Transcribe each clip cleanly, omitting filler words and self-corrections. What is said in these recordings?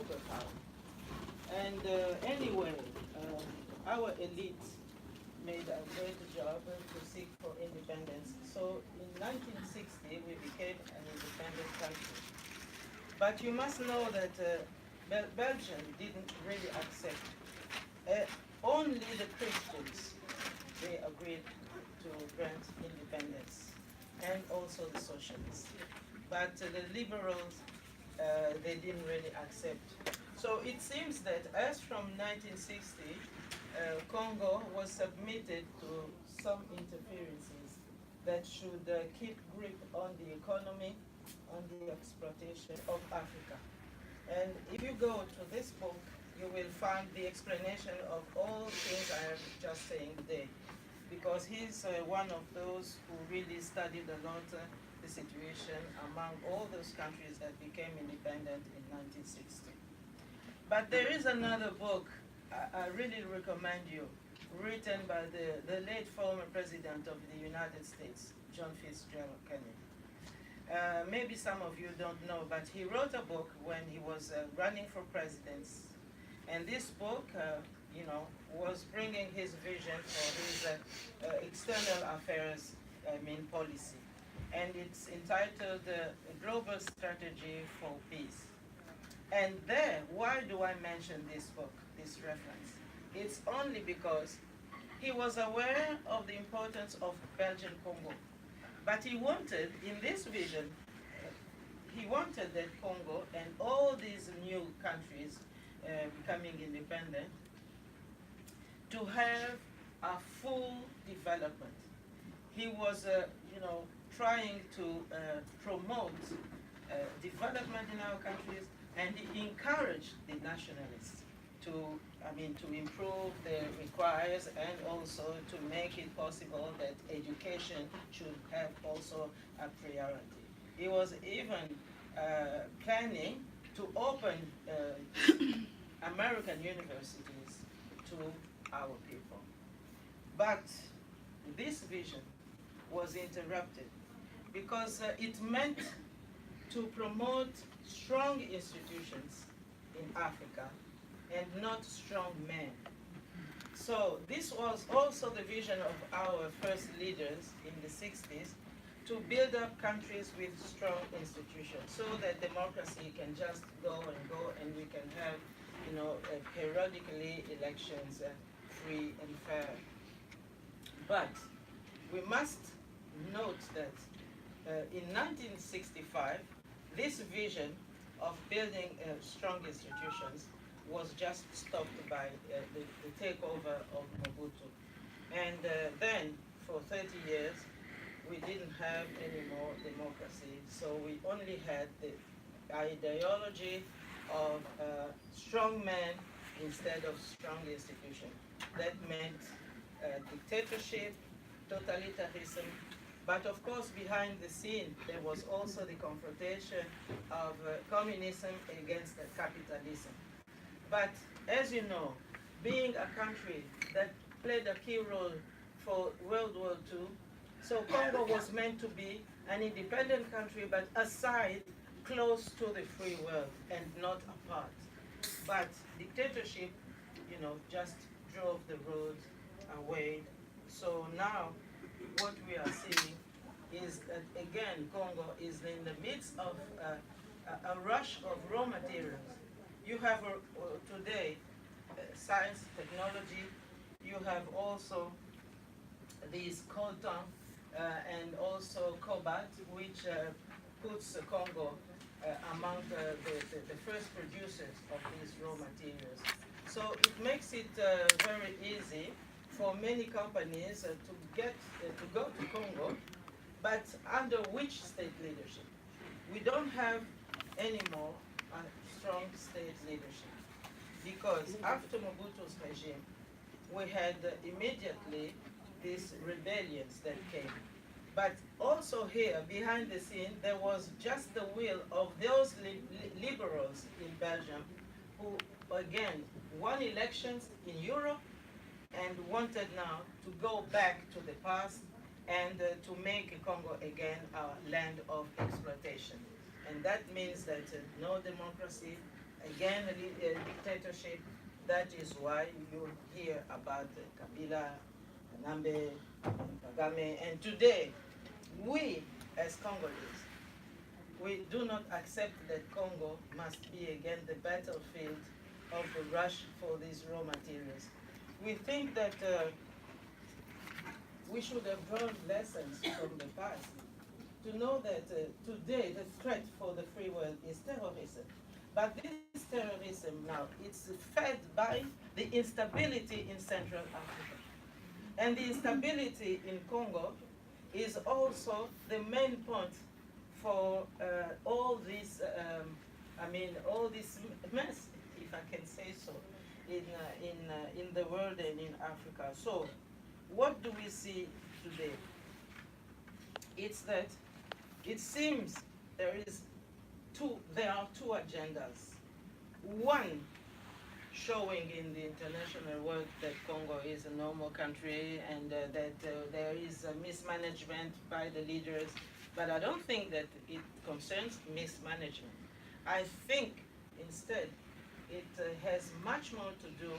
superpower. And anyway, our elite made a great job to seek for independence. So in 1960, we became an independent country. But you must know that Belgium didn't really accept. Only the Christians, they agreed to grant independence, and also the socialists. But the liberals, they didn't really accept. So it seems that as from 1960, Congo was submitted to some interferences that should keep grip on the economy, on the exploitation of Africa. And if you go to this book, you will find the explanation of all things I am just saying today, because he's one of those who really studied a lot the situation among all those countries that became independent in 1960. But there is another book I really recommend you, written by the late former president of the United States, John Fitzgerald Kennedy. Maybe some of you don't know, but he wrote a book when he was running for president. And this book, was bringing his vision for his external affairs, policy. And it's entitled Global Strategy for Peace. And there, why do I mention this book, this reference? It's only because he was aware of the importance of Belgian Congo. But he wanted, in this vision, he wanted that Congo and all these new countries becoming independent to have a full development. He was, trying to promote development in our countries, and he encouraged the nationalists to improve their requires, and also to make it possible that education should have also a priority. He was even planning to open American universities to our people. But this vision was interrupted because it meant to promote strong institutions in Africa and not strong men. So this was also the vision of our first leaders in the 60s, to build up countries with strong institutions so that democracy can just go, and we can have, periodically elections free and fair. But we must note that in 1965, this vision of building strong institutions was just stopped by the takeover of Mobutu. And then, for 30 years, we didn't have any more democracy, so we only had the ideology of strong men instead of strong institutions. That meant dictatorship, totalitarianism, but of course behind the scene there was also the confrontation of communism against capitalism. But as you know, being a country that played a key role for World War II, so Congo was meant to be an independent country, but aside, close to the free world and not apart. But dictatorship, just drove the road away. So now what we are seeing is that, again, Congo is in the midst of a rush of raw materials. You have today science, technology. You have also these coltan and also cobalt, which puts Congo among the first producers of these raw materials. So it makes it very easy for many companies to go to Congo, but under which state leadership? We don't have anymore a strong state leadership, because after Mobutu's regime, we had immediately these rebellions that came. But also here, behind the scene, there was just the will of those liberals in Belgium who, again, won elections in Europe and wanted now to go back to the past and to make Congo again a land of exploitation. And that means that no democracy, again, a dictatorship. That is why you hear about Kabila, Kanambe, and Kagame. And today, we as Congolese, we do not accept that Congo must be again the battlefield of the rush for these raw materials. We think that we should have drawn lessons from the past to know that today the threat for the free world is terrorism. But this terrorism now, it's fed by the instability in Central Africa. And the instability in Congo is also the main point for all this, all this mess, if I can say so, in the world and in Africa. So, what do we see today? It's that it seems there are two agendas. One showing in the international world that Congo is a normal country and that there is a mismanagement by the leaders, but I don't think that it concerns mismanagement. I think instead it has much more to do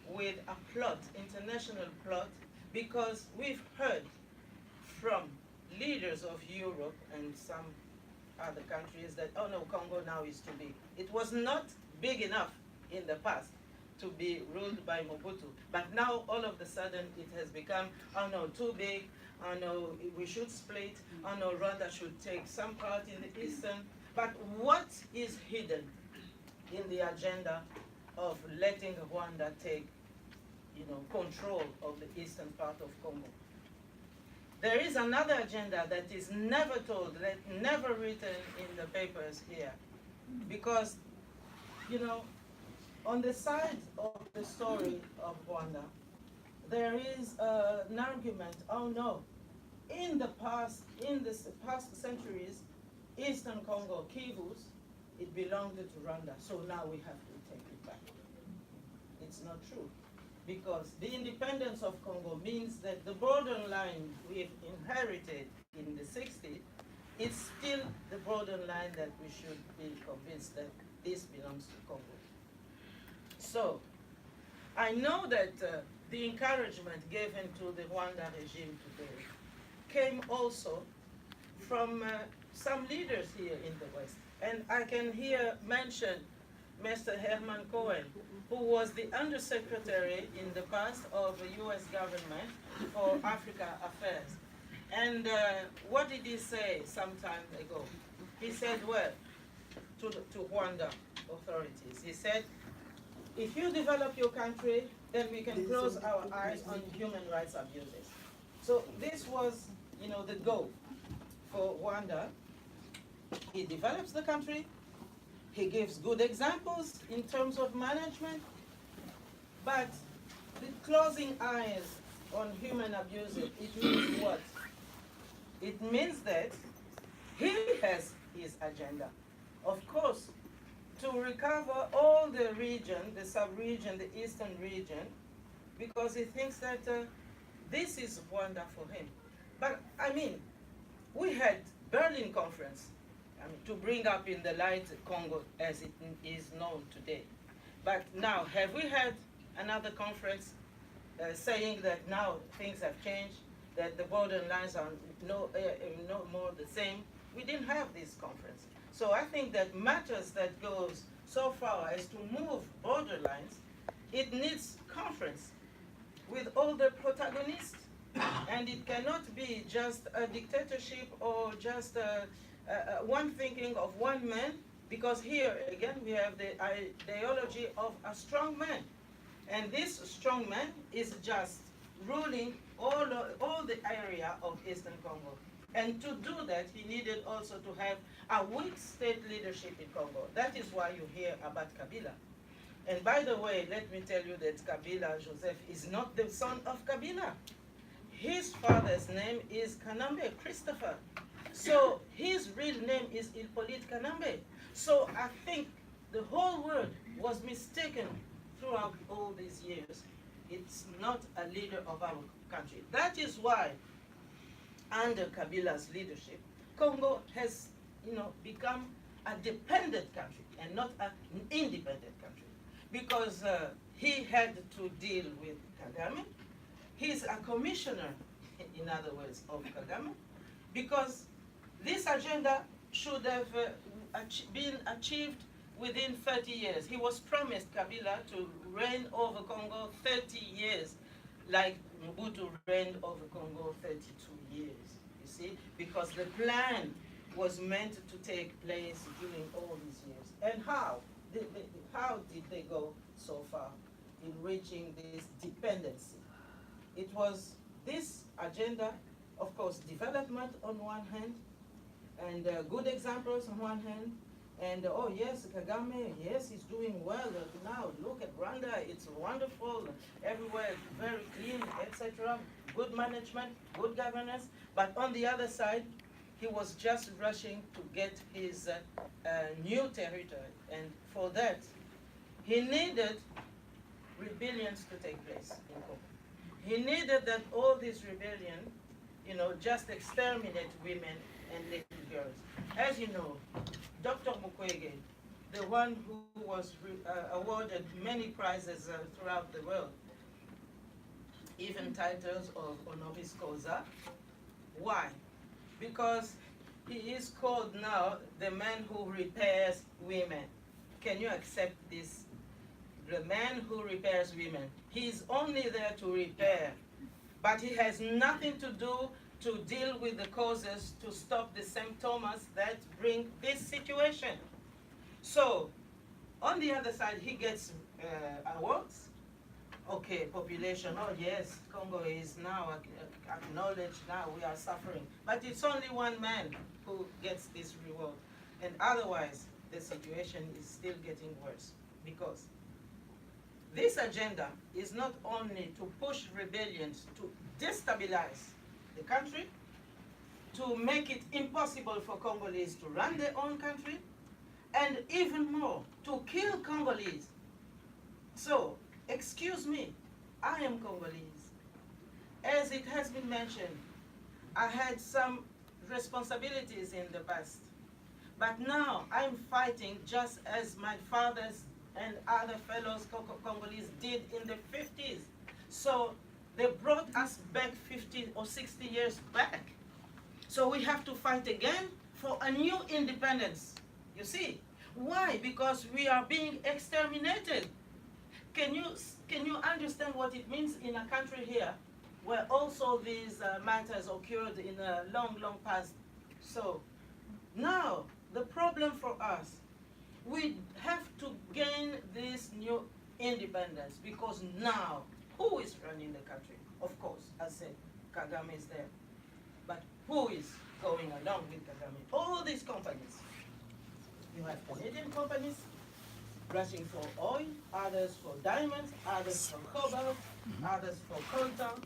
with a plot, international plot, because we've heard from leaders of Europe and some other countries that, oh no, Congo now is too big. It was not big enough in the past to be ruled by Mobutu, but now all of a sudden it has become, oh no, too big, oh no, we should split, oh no, Rwanda should take some part in the eastern. But what is hidden in the agenda of letting Rwanda take, control of the eastern part of Congo? There is another agenda that is never told, that never written in the papers here. Because, on the side of the story of Rwanda, there is an argument, oh no, in the past centuries, Eastern Congo, Kivus, it belonged to Rwanda, so now we have to take it back. It's not true. Because the independence of Congo means that the borderline we've inherited in the 60s, it's still the borderline that we should be convinced that this belongs to Congo. So, I know that the encouragement given to the Rwanda regime today came also from some leaders here in the West. And I can here mention Mr. Herman Cohen, who was the Undersecretary in the past of the US government for Africa Affairs. And what did he say some time ago? He said, well, to Rwanda authorities, he said, if you develop your country, then we can close our eyes on human rights abuses. So this was, the goal for Rwanda. He develops the country, he gives good examples in terms of management, but the closing eyes on human abuse, it means what? It means that he has his agenda. Of course, to recover all the region, the sub-region, the eastern region, because he thinks that this is Rwanda for him. But, we had Berlin Conference, to bring up in the light Congo as it is known today. But now, have we had another conference saying that now things have changed, that the border lines are no more the same? We didn't have this conference. So I think that matters that goes so far as to move border lines, it needs conference with all the protagonists. And it cannot be just a dictatorship or just one thinking of one man, because here again we have the ideology of a strong man. And this strong man is just ruling all the area of Eastern Congo. And to do that, he needed also to have a weak state leadership in Congo. That is why you hear about Kabila. And by the way, let me tell you that Kabila, Joseph, is not the son of Kabila. His father's name is Kanambe, Christopher. So his real name is Hippolyte Kanambe. So I think the whole world was mistaken throughout all these years. It's not a leader of our country. That is why, under Kabila's leadership, Congo has, become a dependent country and not an independent country. Because he had to deal with Kagame. He's a commissioner, in other words, of Kagame, because this agenda should have been achieved within 30 years. He was promised Kabila to reign over Congo 30 years, like Mobutu reigned over Congo 32 years, you see, because the plan was meant to take place during all these years. And how? How did they go so far in reaching this dependency? It was this agenda, of course, development on one hand, and good examples on one hand, and oh yes, Kagame, yes, he's doing well now. Look at Rwanda, it's wonderful, everywhere very clean, etc. Good management, good governance. But on the other side, he was just rushing to get his new territory, and for that, he needed rebellions to take place in Congo. He needed that all these rebellion, just exterminate women and little girls. As you know, Dr. Mukwege, the one who was awarded many prizes throughout the world, even titles of honoris causa. Why? Because he is called now the man who repairs women. Can you accept this? The man who repairs women. He is only there to repair, but he has nothing to do to deal with the causes, to stop the symptoms that bring this situation. So, on the other side, he gets awards. Okay, population, oh yes, Congo is now acknowledged, now we are suffering. But it's only one man who gets this reward. And otherwise, the situation is still getting worse. Because this agenda is not only to push rebellions to destabilize the country, to make it impossible for Congolese to run their own country, and even more, to kill Congolese. So, excuse me, I am Congolese. As it has been mentioned, I had some responsibilities in the past, but now I'm fighting just as my fathers and other fellows Congolese did in the 50s. So they brought us back 50 or 60 years back. So we have to fight again for a new independence. You see? Why? Because we are being exterminated. Can you understand what it means in a country here where also these matters occurred in a long, long past? So now the problem for us, we have to gain this new independence, because now, who is running the country? Of course, as I said, Kagame is there. But who is going along with Kagame? All these companies. You have Canadian companies rushing for oil, others for diamonds, others for cobalt, others for coltan,